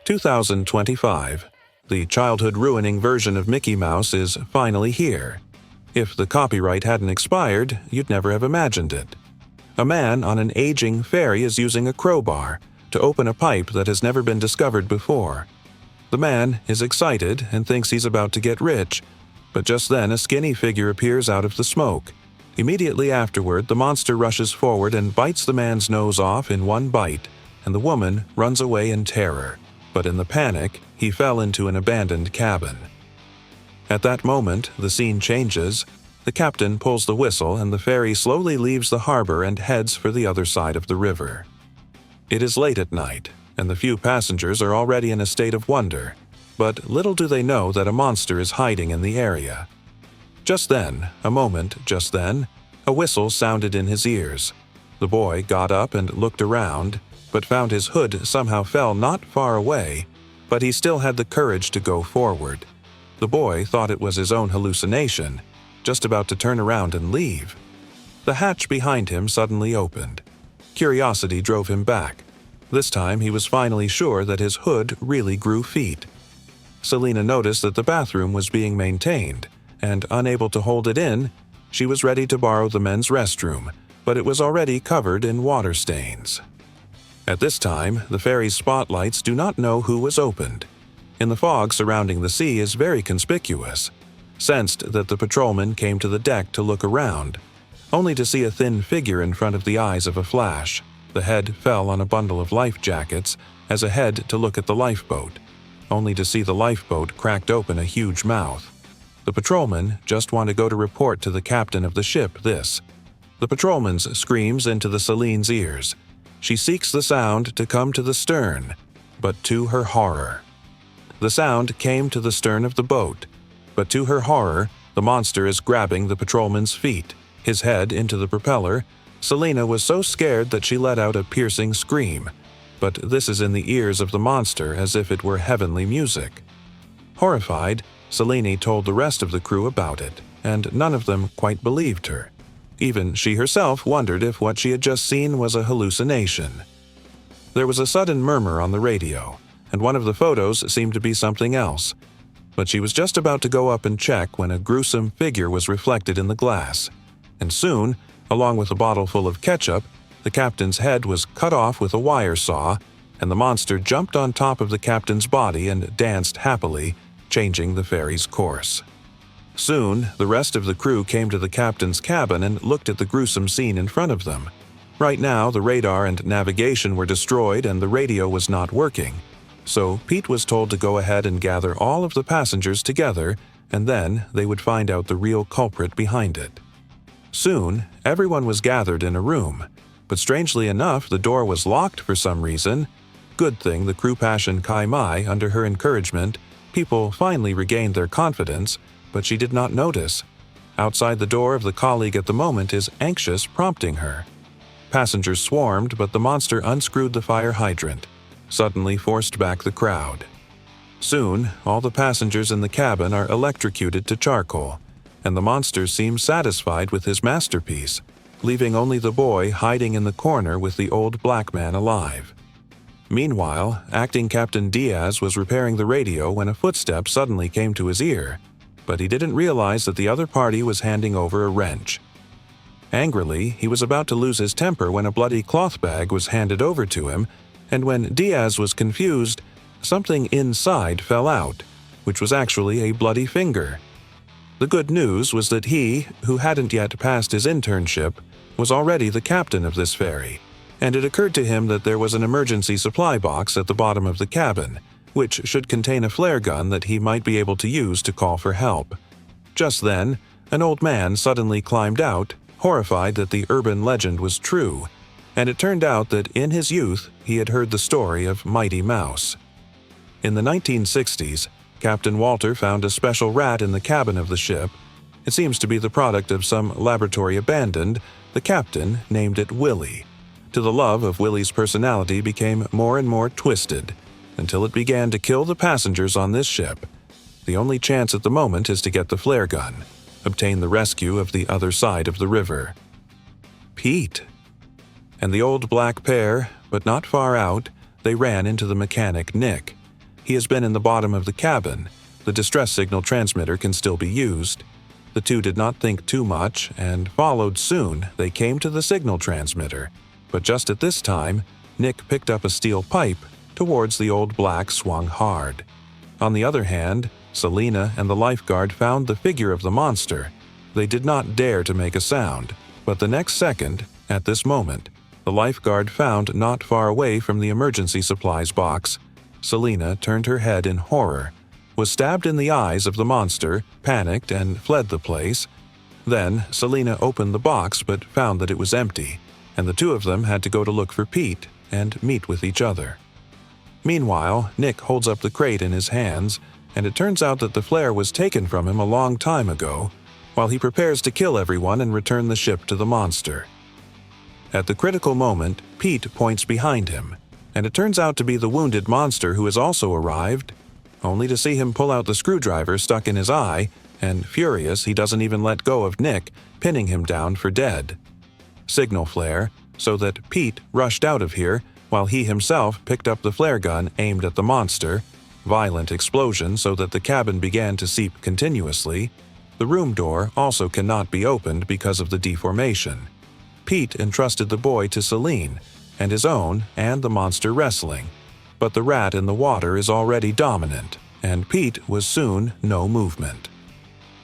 2025. The childhood-ruining version of Mickey Mouse is finally here. If the copyright hadn't expired, you'd never have imagined it. A man on an aging ferry is using a crowbar to open a pipe that has never been discovered before. The man is excited and thinks he's about to get rich, but just then a skinny figure appears out of the smoke. Immediately afterward, the monster rushes forward and bites the man's nose off in one bite, and the woman runs away in terror. But in the panic, he fell into an abandoned cabin. At that moment, the scene changes. The captain pulls the whistle and the ferry slowly leaves the harbor and heads for the other side of the river. It is late at night, and the few passengers are already in a state of wonder, but little do they know that a monster is hiding in the area. Just then, a whistle sounded in his ears. The boy got up and looked around, but found his hood somehow fell not far away, but he still had the courage to go forward. The boy thought it was his own hallucination, just about to turn around and leave. The hatch behind him suddenly opened. Curiosity drove him back. This time he was finally sure that his hood really grew feet. Selina noticed that the bathroom was being maintained, and unable to hold it in, she was ready to borrow the men's restroom, but it was already covered in water stains. At this time, the ferry's spotlights do not know who was opened. In the fog surrounding the sea is very conspicuous. Sensed that the patrolman came to the deck to look around, only to see a thin figure in front of the eyes of a flash. The head fell on a bundle of life jackets as a head to look at the lifeboat, only to see the lifeboat cracked open a huge mouth. The patrolman just wanted to go to report to the captain of the ship this. The patrolman's screams into the Celine's ears. She seeks the sound to come to the stern, but to her horror. The sound came to the stern of the boat, but to her horror, the monster is grabbing the patrolman's feet, his head into the propeller. Selina was so scared that she let out a piercing scream, but this is in the ears of the monster as if it were heavenly music. Horrified, Selene told the rest of the crew about it, and none of them quite believed her. Even she herself wondered if what she had just seen was a hallucination. There was a sudden murmur on the radio, and one of the photos seemed to be something else. But she was just about to go up and check when a gruesome figure was reflected in the glass. And soon, along with a bottle full of ketchup, the captain's head was cut off with a wire saw, and the monster jumped on top of the captain's body and danced happily, changing the ferry's course. Soon, the rest of the crew came to the captain's cabin and looked at the gruesome scene in front of them. Right now, the radar and navigation were destroyed and the radio was not working. So Pete was told to go ahead and gather all of the passengers together, and then they would find out the real culprit behind it. Soon, everyone was gathered in a room, but strangely enough, the door was locked for some reason. Good thing the crew passion Kai Mai, under her encouragement, people finally regained their confidence, but she did not notice. Outside the door of the colleague at the moment is anxious, prompting her. Passengers swarmed, but the monster unscrewed the fire hydrant, suddenly forced back the crowd. Soon, all the passengers in the cabin are electrocuted to charcoal, and the monster seems satisfied with his masterpiece, leaving only the boy hiding in the corner with the old black man alive. Meanwhile, acting Captain Diaz was repairing the radio when a footstep suddenly came to his ear, but he didn't realize that the other party was handing over a wrench. Angrily, he was about to lose his temper when a bloody cloth bag was handed over to him, and when Diaz was confused, something inside fell out, which was actually a bloody finger. The good news was that he, who hadn't yet passed his internship, was already the captain of this ferry, and it occurred to him that there was an emergency supply box at the bottom of the cabin, which should contain a flare gun that he might be able to use to call for help. Just then, an old man suddenly climbed out, horrified that the urban legend was true, and it turned out that in his youth he had heard the story of Mighty Mouse. In the 1960s, Captain Walter found a special rat in the cabin of the ship. It seems to be the product of some laboratory abandoned. The captain named it Willie. To the love of Willie's personality became more and more twisted, until it began to kill the passengers on this ship. The only chance at the moment is to get the flare gun, obtain the rescue of the other side of the river. Pete. And the old black pair, but not far out, they ran into the mechanic Nick. He has been in the bottom of the cabin. The distress signal transmitter can still be used. The two did not think too much and followed soon. They came to the signal transmitter. But just at this time, Nick picked up a steel pipe towards the old black swung hard. On the other hand, Selena and the lifeguard found the figure of the monster. They did not dare to make a sound, but the next second, at this moment, the lifeguard found not far away from the emergency supplies box. Selena turned her head in horror, was stabbed in the eyes of the monster, panicked, and fled the place. Then Selena opened the box but found that it was empty, and the two of them had to go to look for Pete and meet with each other. Meanwhile, Nick holds up the crate in his hands, and it turns out that the flare was taken from him a long time ago, while he prepares to kill everyone and return the ship to the monster. At the critical moment, Pete points behind him, and it turns out to be the wounded monster who has also arrived, only to see him pull out the screwdriver stuck in his eye, and furious, he doesn't even let go of Nick, pinning him down for dead. Signal flare, so that Pete rushed out of here while he himself picked up the flare gun aimed at the monster. Violent explosion so that the cabin began to seep continuously. The room door also cannot be opened because of the deformation. Pete entrusted the boy to Celine, and his own and the monster wrestling. But the rat in the water is already dominant, and Pete was soon no movement.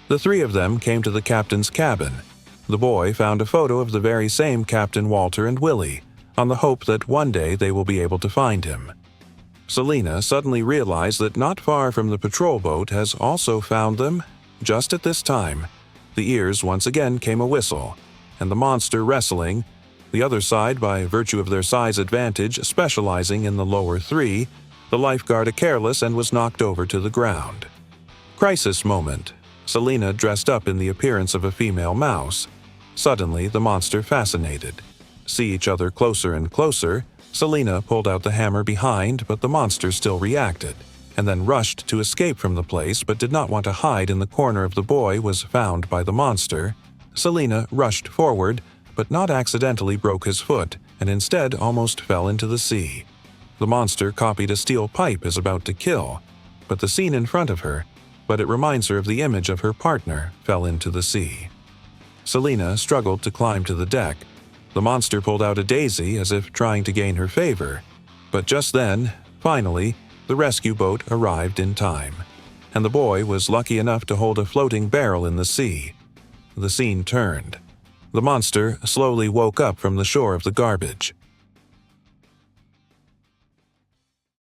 The three of them came to the captain's cabin. The boy found a photo of the very same Captain Walter and Willie, on the hope that one day they will be able to find him. Selena suddenly realized that not far from the patrol boat has also found them. Just at this time, the ears once again came a whistle, and the monster wrestling, the other side by virtue of their size advantage specializing in the lower three, the lifeguard a careless and was knocked over to the ground. Crisis moment. Selena dressed up in the appearance of a female mouse. Suddenly, the monster fascinated. See each other closer and closer, Selena pulled out the hammer behind, but the monster still reacted, and then rushed to escape from the place but did not want to hide in the corner of the boy was found by the monster. Selena rushed forward, but not accidentally broke his foot, and instead almost fell into the sea. The monster copied a steel pipe as about to kill, but the scene in front of her, but it reminds her of the image of her partner, fell into the sea. Selena struggled to climb to the deck. The monster pulled out a daisy as if trying to gain her favor, but just then, finally, the rescue boat arrived in time, and the boy was lucky enough to hold a floating barrel in the sea. The scene turned. The monster slowly woke up from the shore of the garbage.